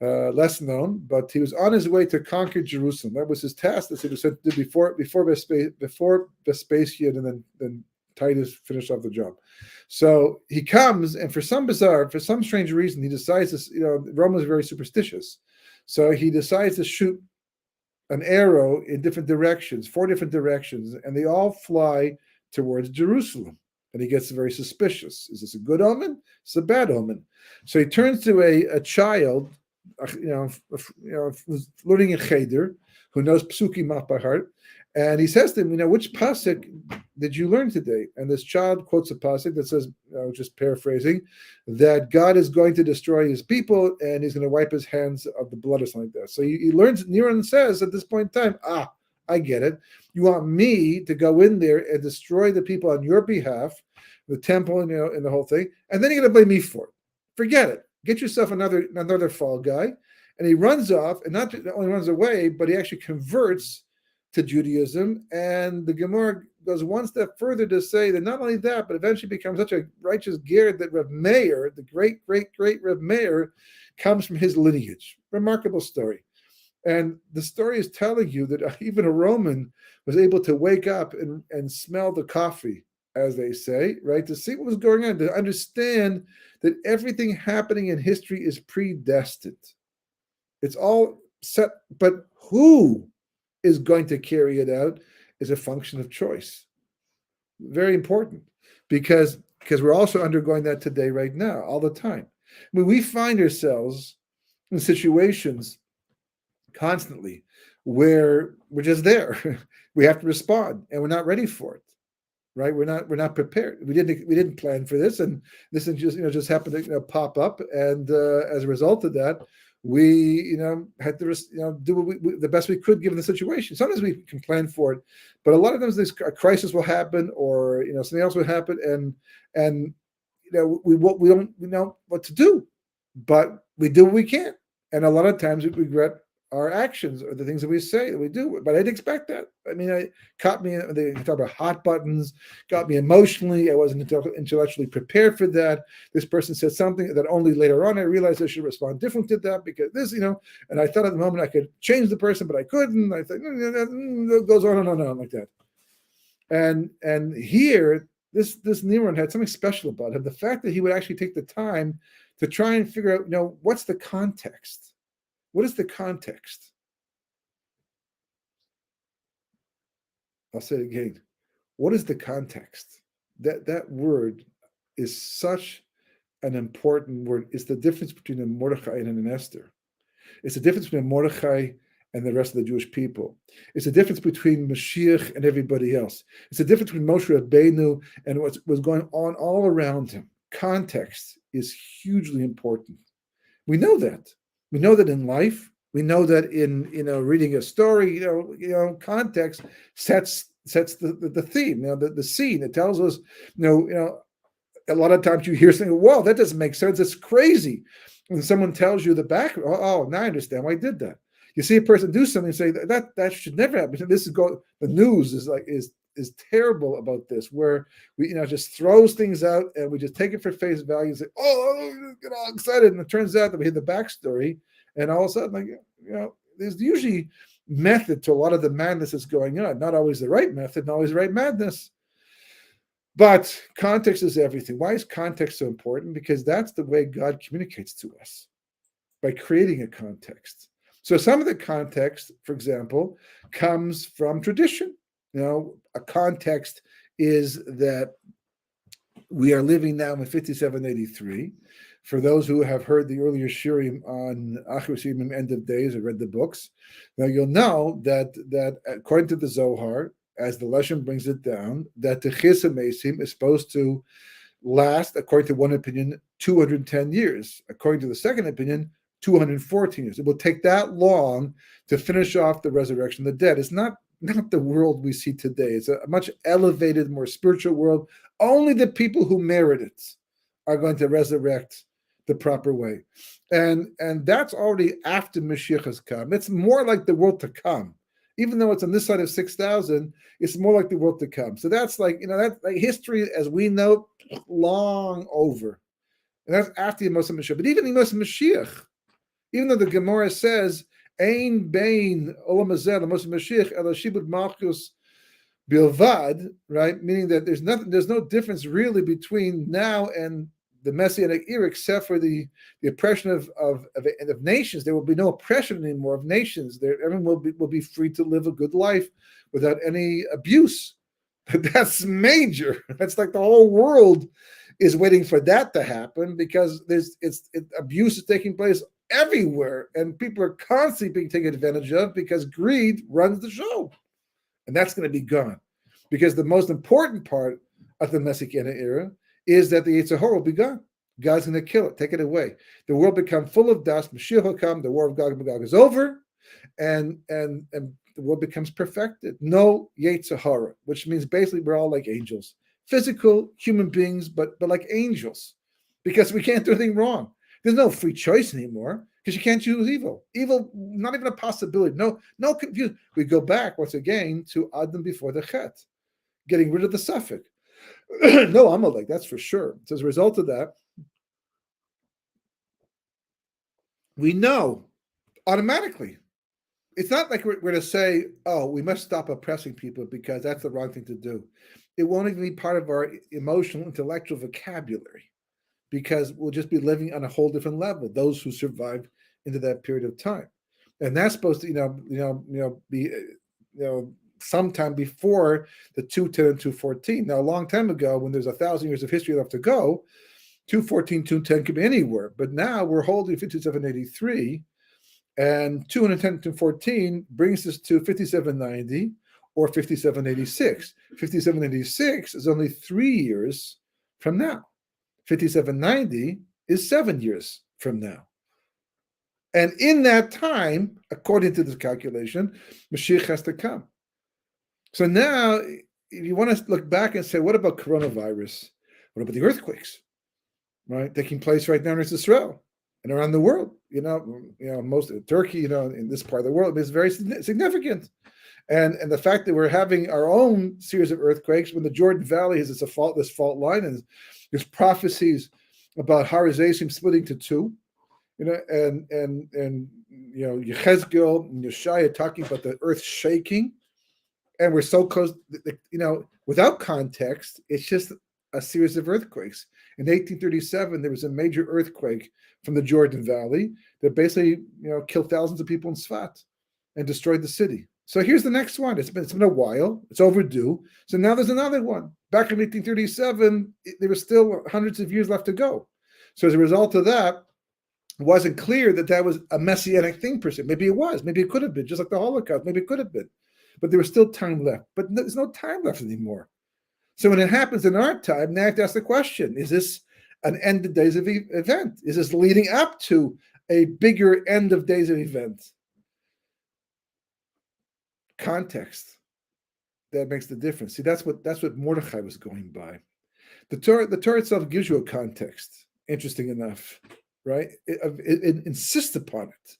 less known, but he was on his way to conquer Jerusalem. That was his task that he was sent to do before Vespasian, and then Titus finished off the job. So he comes, and for some strange reason, he decides to, Romans are very superstitious. So he decides to shoot an arrow in different directions, 4 different directions, and they all fly towards Jerusalem. And he gets very suspicious. Is this a good omen? It's a bad omen. So he turns to a child, who's learning in Cheder, who knows Psukim off by heart, and he says to him, which pasuk did you learn today? And this child quotes a pasuk that says, just paraphrasing, that God is going to destroy his people and he's going to wipe his hands of the blood or something like that. So he learns, Neron says at this point in time, I get it. You want me to go in there and destroy the people on your behalf, the temple and the whole thing, and then you're going to blame me for it. Forget it. Get yourself another fall guy. And he runs off, and not only runs away, but he actually converts to Judaism, and the Gemara goes one step further to say that not only that, but eventually becomes such a righteous ger that Reb Meir, the great Reb Meir, comes from his lineage. Remarkable story. And the story is telling you that even a Roman was able to wake up and smell the coffee, as they say, right? To see what was going on, to understand that everything happening in history is predestined. It's all set, but who is going to carry it out is a function of choice. Very important, because we're also undergoing that today, right now, all the time. I mean, we find ourselves in situations constantly where we're just there. We have to respond, and we're not ready for it. Right? We're not prepared. We didn't plan for this, and this is just happened to pop up, and as a result of that, we had to do the best we could given the situation. Sometimes we can plan for it, but a lot of times a crisis will happen, or something else will happen, and we don't know what to do, but we do what we can, and a lot of times we regret our actions or the things that we say that we do. But I didn't expect that. I mean, they talk about hot buttons, got me emotionally. I wasn't intellectually prepared for that. This person said something that only later on I realized I should respond differently to that, because this, and I thought at the moment I could change the person, but I couldn't. I thought, it goes on and on and on like that. And here, this Niran had something special about him. The fact that he would actually take the time to try and figure out, what's the context? What is the context? I'll say it again. What is the context? That word is such an important word. It's the difference between a Mordechai and an Esther. It's the difference between Mordechai and the rest of the Jewish people. It's the difference between Mashiach and everybody else. It's the difference between Moshe Rabbeinu and what was going on all around him. Context is hugely important. We know that. We know that in life. We know that in reading a story. Context sets the theme. The scene. It tells us. A lot of times you hear something. Whoa, that doesn't make sense. It's crazy. When someone tells you the background, oh, now I understand why I did that. You see a person do something and say that should never happen. This is the news is terrible about this, where we just throws things out and we just take it for face value and say, oh, get all excited, and it turns out that we hear the backstory, and all of a sudden, there's usually method to a lot of the madness that's going on. Not always the right method, not always the right madness. But context is everything. Why is context so important? Because that's the way God communicates to us, by creating a context. So some of the context, for example, comes from tradition. A context is that we are living now in 5783. For those who have heard the earlier shiurim on Achros Yimim, end of days, or read the books, now you'll know that according to the Zohar, as the Leshem brings it down, that the Chis HaMesim is supposed to last, according to one opinion, 210 years. According to the second opinion, 214 years. It will take that long to finish off the resurrection of the dead. It's not the world we see today. It's a much elevated, more spiritual world. Only the people who merit it are going to resurrect the proper way. And that's already after Mashiach has come. It's more like the world to come. Even though it's on this side of 6,000, it's more like the world to come. So that's that's like history as we know, long over. And that's after Yemos Mashiach. But even Yemos Mashiach, even though the Gemara says, Ein bein olam hazeh l'Yemos Mashiach ela shibud malchus bilvad, right? Meaning that there's no difference really between now and the Messianic era, except for the oppression of nations. There will be no oppression anymore of nations. Everyone will be free to live a good life without any abuse. But that's major. That's like the whole world is waiting for that to happen, because abuse is taking place everywhere, and people are constantly being taken advantage of because greed runs the show, and that's going to be gone. Because the most important part of the Messianic era is that the Yetzer Hara will be gone. God's going to kill it, take it away. The world become full of dust. Mashiach will come. The war of Gog and Magog is over, and the world becomes perfected. No Yetzer Hara, which means basically we're all like angels, physical human beings, but like angels, because we can't do anything wrong. There's no free choice anymore. because you can't choose evil. Evil, not even a possibility. No confusion. We go back once again to Adam before the Chet, getting rid of the suffix. No Amalek, that's for sure. So as a result of that, we know automatically. It's not like we're going to say, oh, we must stop oppressing people because that's the wrong thing to do. It won't even be part of our emotional, intellectual vocabulary because we'll just be living on a whole different level, those who survived into that period of time. And that's supposed to, be, sometime before the 210 and 214. Now, a long time ago, when there's 1,000 years of history left to go, 214, 210 could be anywhere. But now we're holding 5783, and 210 to 14 brings us to 5790 or 5786. 5786 is only 3 years from now. 5790 is 7 years from now. And in that time, according to this calculation, Mashiach has to come. So now, if you want to look back and say, what about coronavirus? What about the earthquakes, right, taking place right now in Israel and around the world? Most of Turkey, in this part of the world, is very significant. And the fact that we're having our own series of earthquakes when the Jordan Valley has this fault line, and there's prophecies about Har Hazayim splitting to two, and Yechezkel and Yeshaya talking about the earth shaking, and we're so close, without context, it's just a series of earthquakes. In 1837, there was a major earthquake from the Jordan Valley that basically, killed thousands of people in Sfat and destroyed the city. So here's the next one. It's been a while. It's overdue. So now there's another one. Back in 1837, there were still hundreds of years left to go. So as a result of that, it wasn't clear that was a messianic thing per se. Maybe it was. Maybe it could have been, just like the Holocaust. Maybe it could have been. But there was still time left. But there's no time left anymore. So when it happens in our time, now I have to ask the question, is this an end of days of event? Is this leading up to a bigger end of days of event? Context. That makes the difference. See, that's what Mordechai was going by. The Torah itself gives you a context, interesting enough, right? It insists upon it.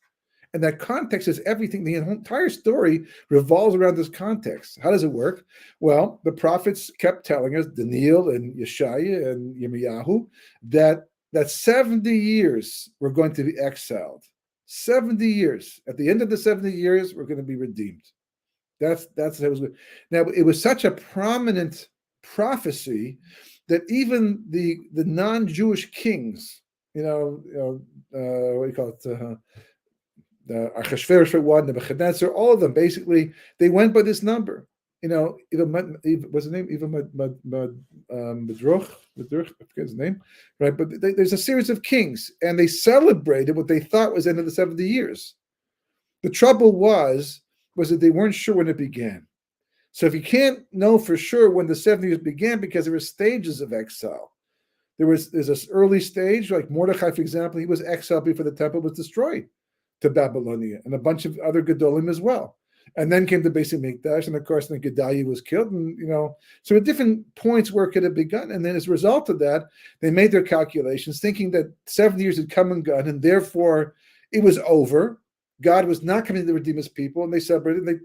And that context is everything. The entire story revolves around this context. How does it work? Well, the prophets kept telling us, Daniel and Yeshaya and Yirmiyahu, that 70 years we're going to be exiled. 70 years. At the end of the 70 years, we're going to be redeemed. That's how it was. Now, it was such a prominent prophecy that even the non-Jewish kings, what do you call it? The Achashverosh for one, the Nebuchadnezzar, all of them basically, they went by this number. What's his name? Even Madruch, I forget his name, right? But there's a series of kings, and they celebrated what they thought was the end of the 70 years. The trouble was that they weren't sure when it began. So if you can't know for sure when the 70 years began, because there were stages of exile. There's this early stage, like Mordechai, for example, he was exiled before the temple was destroyed to Babylonia, and a bunch of other Gedolim as well. And then came the basic Mikdash, and of course then Gedaliah was killed, and so at different points where it could have begun. And then as a result of that, they made their calculations, thinking that 70 years had come and gone, and therefore it was over. God was not coming to redeem his people, and they celebrated,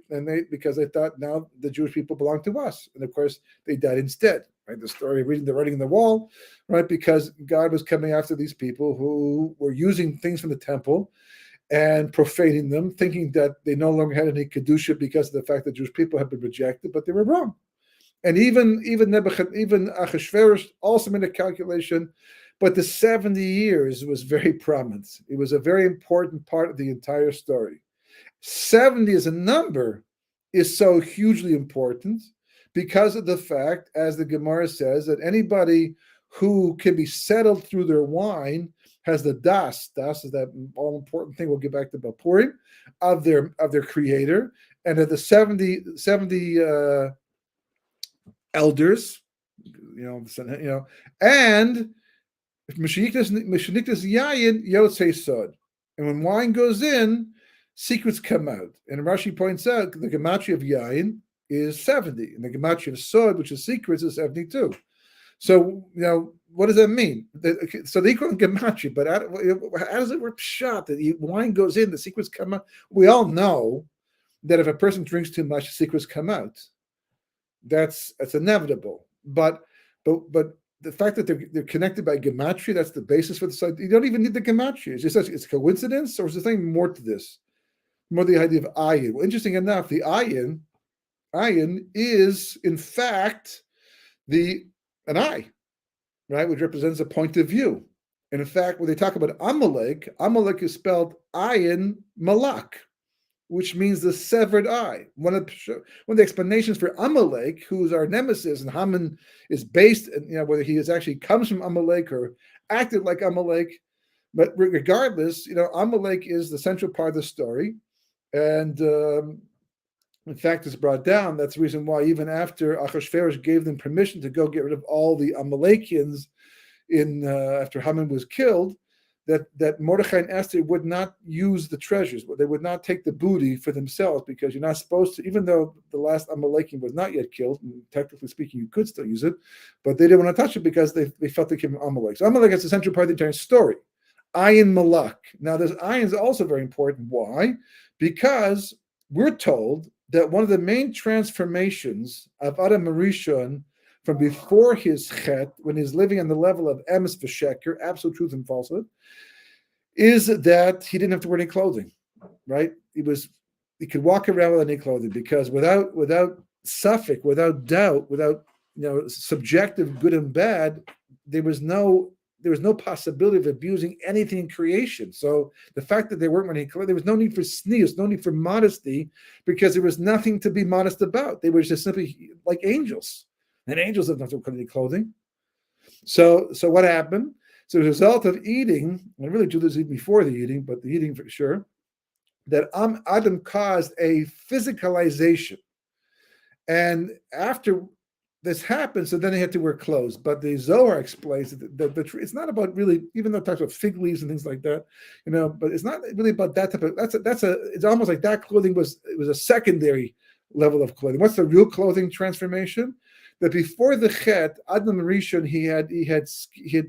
because they thought now the Jewish people belong to us. And of course, they died instead. Right? The story of reading the writing on the wall, right? Because God was coming after these people who were using things from the temple and profaning them, thinking that they no longer had any kedusha because of the fact that Jewish people had been rejected, but they were wrong. And even Achashverosh also made a calculation, but the 70 years was very prominent. It was a very important part of the entire story. 70 as a number is so hugely important because of the fact, as the Gemara says, that anybody who can be settled through their wine has the das. Das is that all important thing. We'll get back to about Purim of their creator, and of the 70 elders, and Mishniktas Yayin Yotzei Sod. And when wine goes in, secrets come out. And Rashi points out the gematria of Yayin is 70, and the gematria of Sod, which is secrets, is 72. So, what does that mean? So the equal in gematria, but how does it work? Shot that the wine goes in, the secrets come out. We all know that if a person drinks too much, the secrets come out. That's inevitable. But the fact that they're connected by gematria, that's the basis for the site. You don't even need the gematria. It's just it's coincidence, or is there something more to this? More the idea of ayin. Well, interesting enough, the ayin is in fact an eye, right, which represents a point of view. And in fact, when they talk about Amalek is spelled ayin malak, which means the severed eye. One of the explanations for Amalek, who is our nemesis, and Haman is based, whether he actually comes from Amalek or acted like Amalek, but regardless, Amalek is the central part of the story, and in fact, it's brought down. That's the reason why even after Achashverosh gave them permission to go get rid of all the Amalekians after Haman was killed, that Mordechai and Esther would not use the treasures. They would not take the booty for themselves, because you're not supposed to, even though the last Amalekian was not yet killed, and technically speaking, you could still use it, but they didn't want to touch it because they felt they came from Amalek. So Amalek is the central part of the entire story. Ayin Malak. Now, this ayin is also very important. Why? Because we're told that one of the main transformations of Adam Rishon from before his chet, when he's living on the level of emes v'sheker, absolute truth and falsehood, is that he didn't have to wear any clothing, right? He could walk around without any clothing, because without suffix, without doubt, without subjective good and bad, there was no possibility of abusing anything in creation. So the fact that they weren't wearing any clothing, there was no need for sneers, no need for modesty, because there was nothing to be modest about. They were just simply like angels. And angels don't have to wear any clothing. So what happened? So as a result of eating, and really Judas eat before the eating, but the eating for sure, that Adam caused a physicalization. And after this happened, so then they had to wear clothes. But the Zohar explains that it's not about really, even though it talks about fig leaves and things like that, but it's not really about that type of, it's almost like that clothing was a secondary level of clothing. What's the real clothing transformation? That before the Chet, Adam Rishon, he had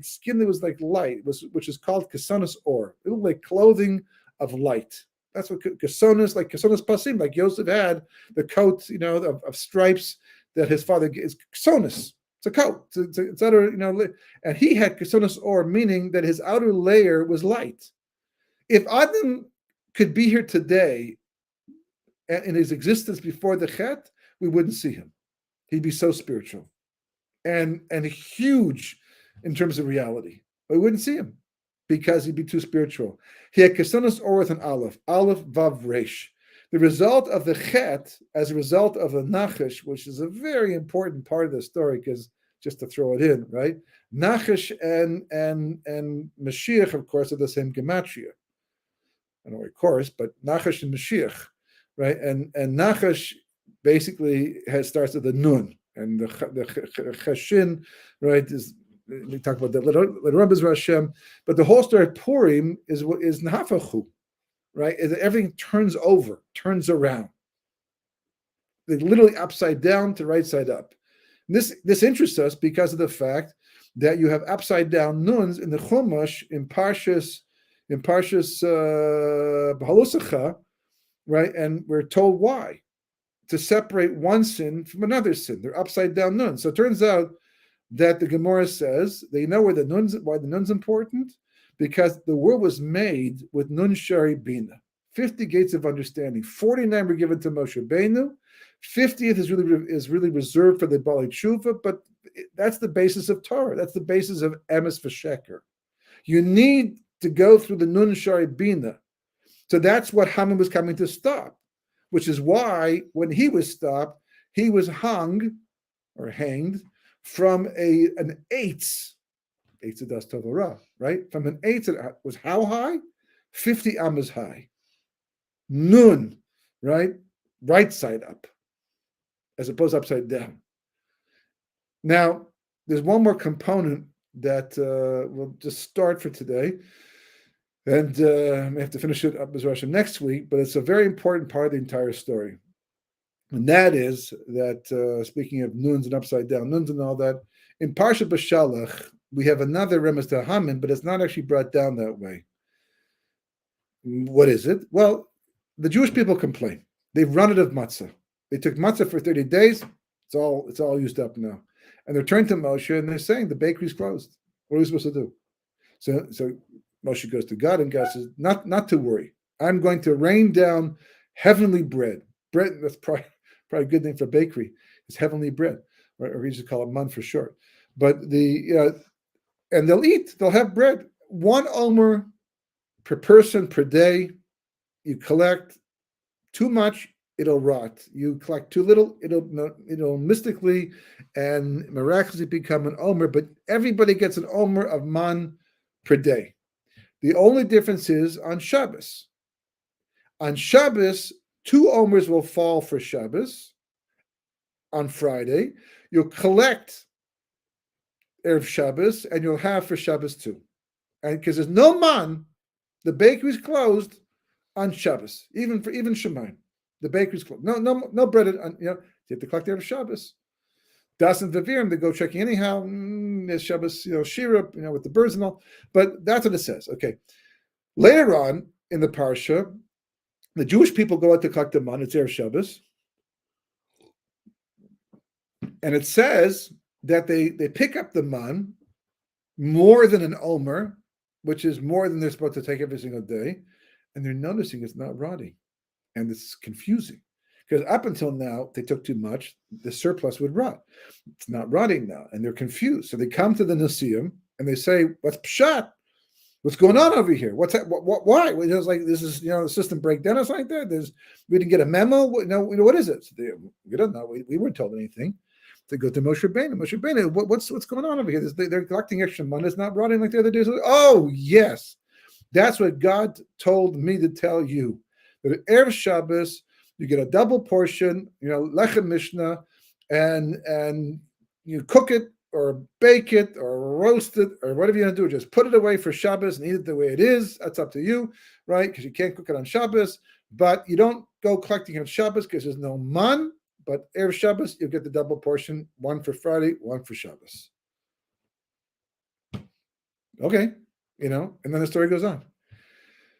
skin that was like light, which is called kesonos or. It looked like clothing of light. That's what kesonos, like kesonos pasim, like Yosef had the coat, of stripes that his father is kesonos. It's a coat. It's outer, and he had kesonos or, meaning that his outer layer was light. If Adam could be here today, in his existence before the Chet, we wouldn't see him. He'd be so spiritual and huge in terms of reality. But we wouldn't see him because he'd be too spiritual. He had kesonos or with an aleph vav resh. The result of the chet, as a result of the nachash, which is a very important part of the story, because just to throw it in, right? Nachash and Mashiach, of course, are the same gematria. I don't know, of course, but Nachash and Mashiach, right? And Nachash basically starts with the nun, and the chashin, right? We talk about that later, Hashem, but the whole story of Purim is nahafachu, right? Everything turns over, turns around. They literally upside down to right side up. And this interests us because of the fact that you have upside down nuns in the Chumash in Parshas B'Halosecha, right? And we're told why. To separate one sin from another sin. They're upside down nuns. So it turns out that the Gemara says they know why the nun's important, because the world was made with nun shari bina, 50 gates of understanding. 49 were given to Moshe Rabbeinu. 50th is really reserved for the Bali Tshuva, but that's the basis of Torah. That's the basis of emes v'sheker. You need to go through the nun shari bina. So that's what Haman was coming to stop. Which is why when he was stopped, he was hung or hanged from an eitz das Torah, right? From an eitz that was how high? 50 amas high. Nun, right? Right side up, as opposed to upside down. Now, there's one more component that we'll just start for today. And I may have to finish it up as Russia next week, but it's a very important part of the entire story. And that is that, speaking of nuns and upside down nuns and all that, in Parsha B'Shalach, we have another remes to Haman, but it's not actually brought down that way. What is it? Well, the Jewish people complain. They've run out of matzah. They took matzah for 30 days. It's all used up now. And they're turning to Moshe and they're saying the bakery's closed. What are we supposed to do? So Moshe goes to God and God says, not to worry. I'm going to rain down heavenly bread. Bread, that's probably a good name for bakery. It's heavenly bread. Or we just call it man for short. But and they'll eat. They'll have bread. 1 omer per person per day. You collect too much, it'll rot. You collect too little, it'll mystically and miraculously become an omer. But everybody gets an omer of man per day. The only difference is on Shabbos. On Shabbos, 2 omers will fall for Shabbos. On Friday, you'll collect Erev Shabbos, and you'll have for Shabbos too. And because there's no man, the bakery's closed on Shabbos, even Shemaim. The bakery's closed. No bread. You have to collect Erev Shabbos. Das and Vivirim, they go checking anyhow. There's Shabbos, Shira, with the birds and all. But that's what it says. Okay. Later on in the parsha, the Jewish people go out to collect the man. It's Erev Shabbos. And it says that they pick up the man more than an omer, which is more than they're supposed to take every single day. And they're noticing it's not rotting. And it's confusing. Because up until now, if they took too much, the surplus would rot. It's not rotting now. And they're confused. So they come to the Nasiim and they say, what's pshat? What's going on over here? What's that? Why? It's like this is the system breakdown or something like that. We didn't get a memo. What is it? So we don't know. We weren't told anything. They go to Moshe Rabbeinu. Moshe Rabbeinu, what's going on over here? They're collecting extra money. It's not rotting like the other days. Oh yes, that's what God told me to tell you. That at Erev Shabbos you get a double portion, lechem mishnah, and you cook it or bake it or roast it or whatever you're going to do. Just put it away for Shabbos and eat it the way it is. That's up to you, right? Because you can't cook it on Shabbos. But you don't go collecting on Shabbos because there's no man. But Erev Shabbos, you'll get the double portion, 1 for Friday, 1 for Shabbos. Okay, and then the story goes on.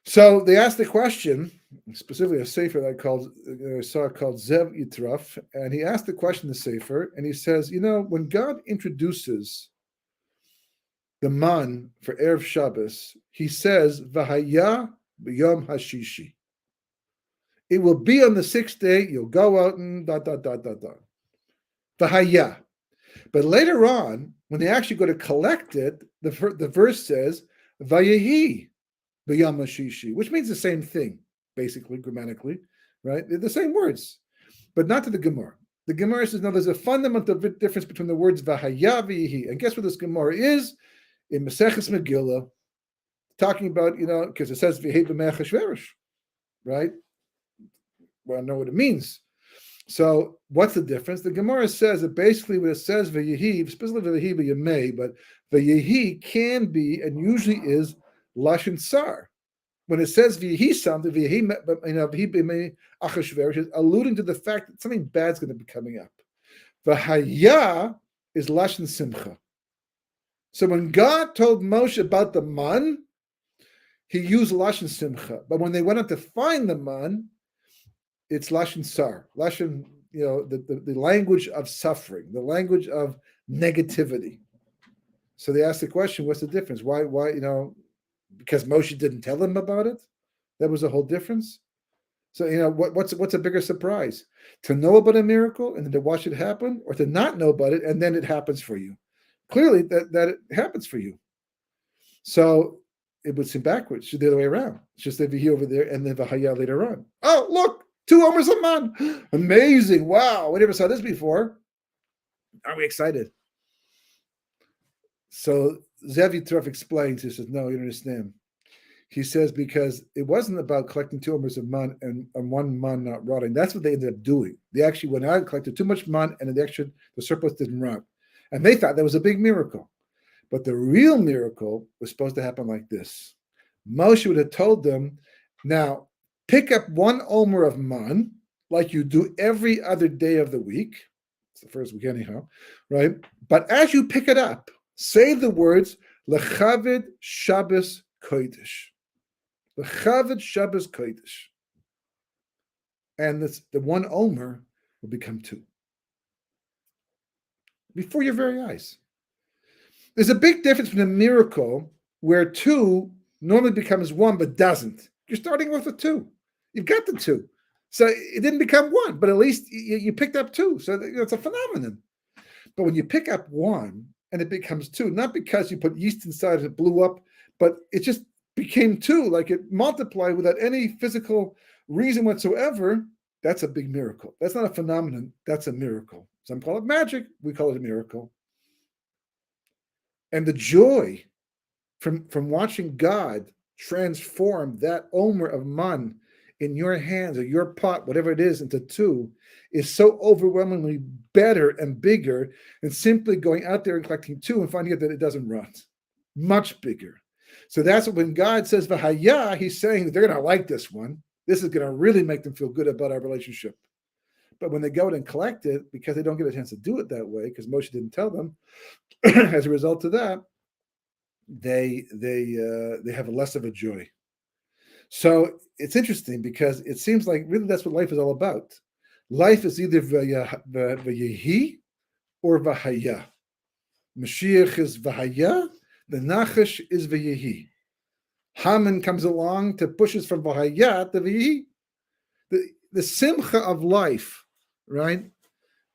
So they asked the question, specifically a sefer that I saw called Zev Yitraf, and he asked the question to sefer, and he says, when God introduces the man for Erev Shabbos, he says, V'haya b'yom hashishi. It will be on the 6th day, you'll go out and ... V'haya. But later on, when they actually go to collect it, the verse says, Vayehi b'yom hashishi, which means the same thing, basically, grammatically, right? They're the same words, but not to the Gemara. The Gemara says, no, there's a fundamental difference between the words V'haya v'yehi. And guess what this Gemara is? In Maseches Megillah, talking about, because it says V'yehi b'mei Achashverosh, right? Well, I know what it means. So what's the difference? The Gemara says that basically what it says V'yehi, specifically V'yehi b'yamei, but V'yehi can be and usually is Lashon Sar. When it says V'yehi something, V'yehi b'mei Achashverosh is alluding to the fact that something bad's going to be coming up. V'haya is Lashon Simcha. So when God told Moshe about the man, he used Lashon Simcha. But when they went out to find the man, it's Lashon Sar. Lashon, the language of suffering, the language of negativity. So they asked the question, what's the difference? Why, because Moshe didn't tell them about it? That was a whole difference? So, what's a bigger surprise? To know about a miracle and then to watch it happen, or to not know about it and then it happens for you? Clearly, that it happens for you. So it would seem backwards. It's the other way around. It's just the V'hi over there and then V'haya later on. Oh, look, 2 omers a man. Amazing. Wow, we never saw this before. Are we excited? So Zev Yitraf explains, he says, no, you don't understand. He says, because it wasn't about collecting 2 omers of man and 1 man not rotting. That's what they ended up doing. They actually went out and collected too much man, and the surplus didn't rot. And they thought that was a big miracle. But the real miracle was supposed to happen like this. Moshe would have told them, now, pick up 1 omer of man, like you do every other day of the week. It's the first week anyhow, right? But as you pick it up, Say the words Lechaved Shabbos Kodesh. Lechaved Shabbos Kodesh. And the one Omer will become two. Before your very eyes. There's a big difference between a miracle where two normally becomes one but doesn't. You're starting with a two. You've got the two. So it didn't become one, but at least you picked up two. So it's a phenomenon. But when you pick up one and it becomes two, not because you put yeast inside and it blew up, but it just became two, like it multiplied without any physical reason whatsoever, that's a big miracle. That's not a phenomenon. That's a miracle. Some call it magic. We call it a miracle. And the joy from watching God transform that omer of man in your hands or your pot, whatever it is, into two, is so overwhelmingly better and bigger than simply going out there and collecting two and finding out that it doesn't run. Much bigger. So that's when God says v'haya, he's saying that they're going to like this one. This is going to really make them feel good about our relationship. But when they go out and collect it, because they don't get a chance to do it that way, because Moshe didn't tell them, as a result of that, they have less of a joy. So it's interesting because it seems like really that's what life is all about. Life is either v'yehi or v'haya. Mashiach is v'haya, the Nachash is v'yehi. Haman comes along to push us from v'haya to v'yehi. The simcha of life, right?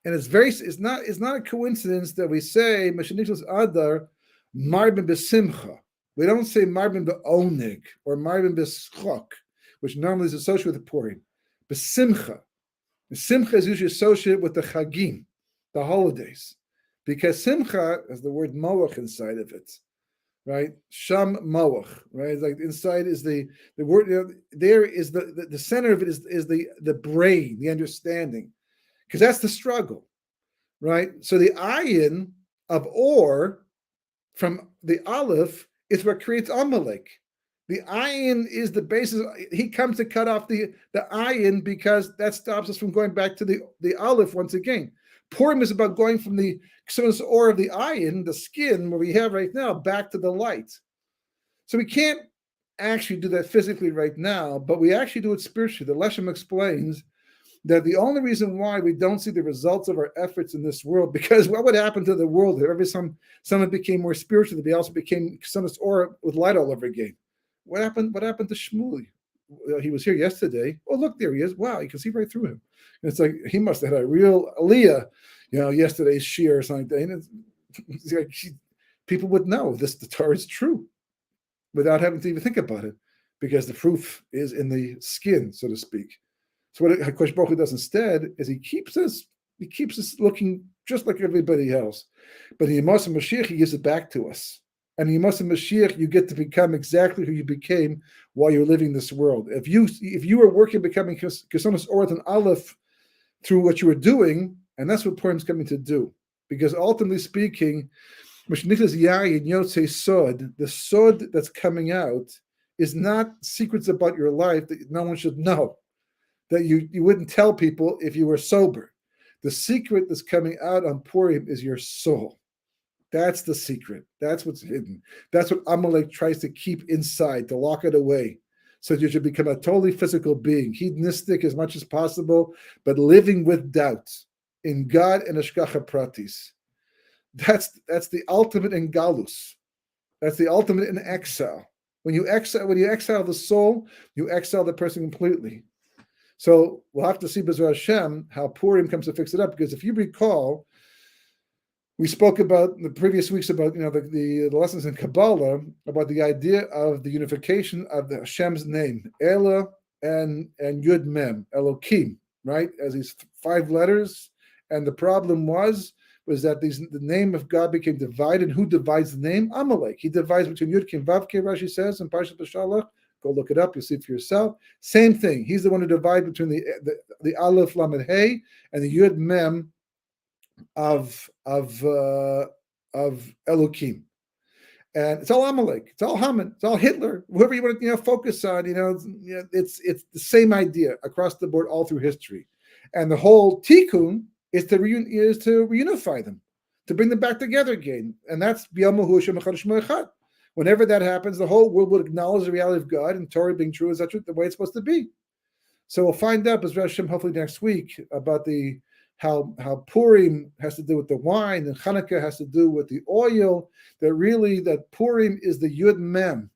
And it's not a coincidence that we say Mashiach Adar Marbin b'simcha. We don't say Marbin b'onig or Marbin b'schok, which normally is associated with the Purim. B'simcha. The simcha is usually associated with the chagim, the holidays, because simcha has the word moach inside of it, right? Sham moach, right? It's like inside is the word. There is the center of it is the brain, the understanding, because that's the struggle, right? So the ayin of or from the aleph is what creates Amalek. The ayin is the basis. He comes to cut off the ayin because that stops us from going back to the aleph once again. Purim is about going from the or of the ayin, the skin, where we have right now, back to the light. So we can't actually do that physically right now, but we actually do it spiritually. The Leshem explains that the only reason why we don't see the results of our efforts in this world, because what would happen to the world if every someone became more spiritual, they also became Ksunas Or with light all over again? What happened to Shmuel? He was here yesterday. Oh, look, there he is. Wow, you can see right through him. And it's like he must have had a real aliyah, yesterday's shir or something. And it's like people would know the Torah is true without having to even think about it, because the proof is in the skin, so to speak. So what HaKadosh Baruch Hu does instead is he keeps us looking just like everybody else. But in Yemos Mashiach, he gives it back to us. And in Yemos Mashiach, you get to become exactly who you became while you're living this world. If you were working becoming Kesonos Orth and Aleph through what you were doing, and that's what Purim's coming to do. Because ultimately speaking, the sod that's coming out is not secrets about your life that no one should know, that you wouldn't tell people if you were sober. The secret that's coming out on Purim is your soul. That's the secret. That's what's hidden. That's what Amalek tries to keep inside, to lock it away, so that you should become a totally physical being, hedonistic as much as possible, but living with doubt in God and Ashkacha Pratis. That's the ultimate in Galus. That's the ultimate in exile. When you exile the soul, you exile the person completely. So we'll have to see B'ezras Hashem how Purim comes to fix it up. Because if you recall, we spoke about in the previous weeks about the lessons in Kabbalah about the idea of the unification of the Hashem's name, Ela and Yud Mem, Elokim, right? As these 5 letters, and the problem was that the name of God became divided. Who divides the name? Amalek. He divides between Yud Kim Vav Kim, Rashi says in Parshat B'Shalach. Go look it up. You'll see it for yourself. Same thing. He's the one who divides between the Aleph Lamed Hey and the Yud Mem of Elokim, and it's all Amalek. It's all Haman. It's all Hitler. Whoever you want to focus on. It's the same idea across the board all through history, and the whole tikkun is to reunify them. to bring them back together again. And that's B'yom Hu Hashem Echad Shemo Echad. Whenever that happens, the whole world will acknowledge the reality of God and Torah being true is that the way it's supposed to be. So we'll find out, B'ezras Hashem, hopefully next week, about how Purim has to do with the wine and Hanukkah has to do with the oil. That Purim is the Yud Mem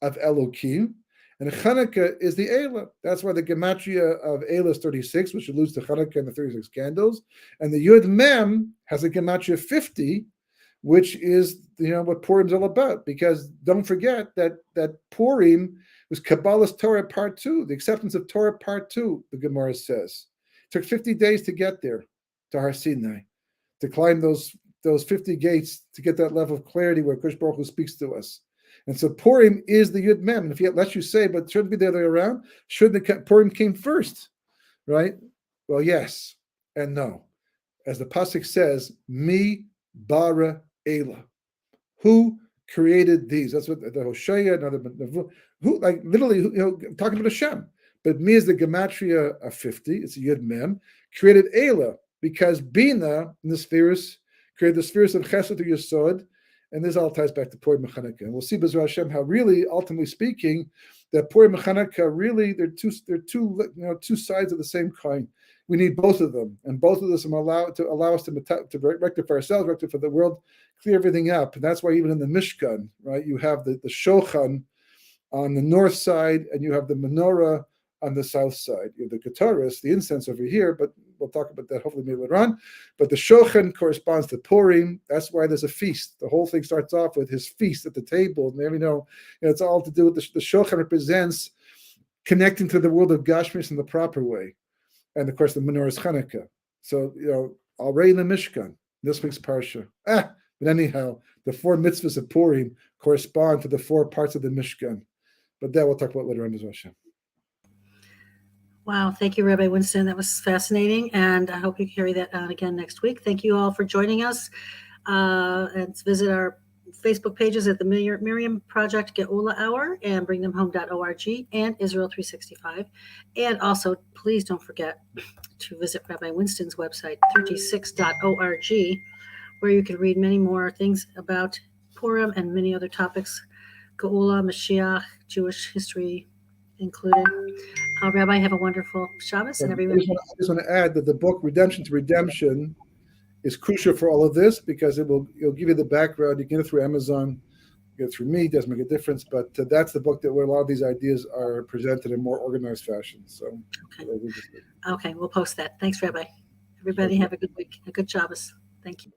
of Elokim, and Hanukkah is the Elah. That's why the gematria of Elah is 36, which alludes to Hanukkah and the 36 candles, and the Yud Mem has a gematria 50, which is what Purim's all about. Because don't forget that Purim was Kabbalah's Torah part 2, the acceptance of Torah part 2. The Gemara says it took 50 days to get there to Har Sinai, to climb those 50 gates to get that level of clarity where Kosh Baruch Hu speaks to us. And so Purim is the Yud Mem. And if he lets you say, but shouldn't it be the other way around? Shouldn't Purim came first, right? Well, yes and no. As the pasuk says, Mi bara Elah. Who created these? That's what the Hosea, who, like literally, talking about Hashem. But Mi is the gematria of 50. It's a Yud Mem. Created Elah because Bina in the spheres created the spheres of Chesed to Yesod. And this all ties back to Purim and Chanukah. And we'll see, B'ezras Hashem, how really, ultimately speaking, that Purim and Chanukah really they're two sides of the same coin. We need both of them, and both of them allow us to rectify ourselves, rectify the world, clear everything up. And that's why even in the Mishkan, right, you have the Shochan on the north side, and you have the menorah on the south side. You have the Keteris, the incense over here, but we'll talk about that hopefully maybe later on. But the Shochan corresponds to Purim. That's why there's a feast. The whole thing starts off with his feast at the table. And it's all to do with the Shochan represents connecting to the world of Gashmis in the proper way. And of course, the menorah is Chanukah. So, already in the Mishkan, this week's Parsha. But anyhow, the 4 mitzvahs of Purim correspond to the 4 parts of the Mishkan. But that we'll talk about later on, B'ezras Hashem. Wow. Thank you, Rabbi Winston. That was fascinating. And I hope you carry that on again next week. Thank you all for joining us. And visit our Facebook pages at the Miriam Project Geula Hour and bringthemhome.org and Israel 365. And also, please don't forget to visit Rabbi Winston's website, 36.org, where you can read many more things about Purim and many other topics, Geula, Mashiach, Jewish history included. Rabbi, have a wonderful Shabbos. And everyone. I just want to add that the book Redemption to Redemption is crucial for all of this because it'll give you the background. You can get it through Amazon, get it through me. It doesn't make a difference, but that's the book where a lot of these ideas are presented in more organized fashion. So, okay, we'll post that. Thanks, Rabbi. Everybody have a good week, a good Shabbos. Thank you.